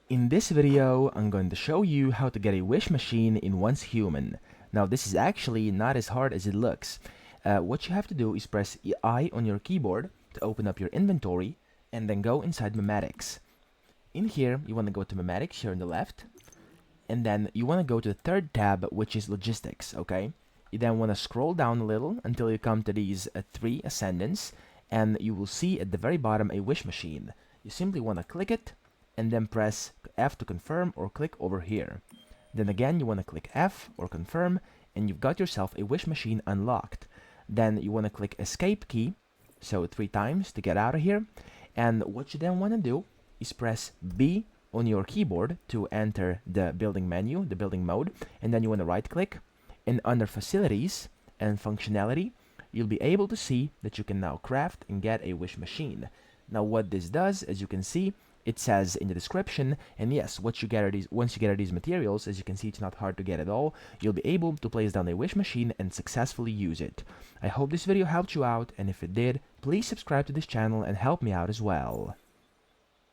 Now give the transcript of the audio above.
In this video, I'm going to show you how to get a wish machine in Once Human. Now this is actually not as hard as it looks. What you have to do is press I on your keyboard to open up your inventory and then go inside Memetics. In here, you want to go to Memetics here on the left, and then you want to go to the third tab, which is Logistics, okay? You then want to scroll down a little until you come to these 3 ascendants, and you will see at the very bottom a wish machine. You simply want to click it and then press F to confirm or click over here. Then again, you want to click F or confirm, and you've got yourself a wish machine unlocked. Then you want to click Escape key, so 3 times to get out of here. And what you then want to do is press B on your keyboard to enter the building menu, the building mode, and then you want to right click, and under Facilities and Functionality, you'll be able to see that you can now craft and get a wish machine. Now what this does, as you can see, it says in the description, and yes, once you get these materials, as you can see, it's not hard to get at all. You'll be able to place down a wish machine and successfully use it. I hope this video helped you out, and if it did, please subscribe to this channel and help me out as well.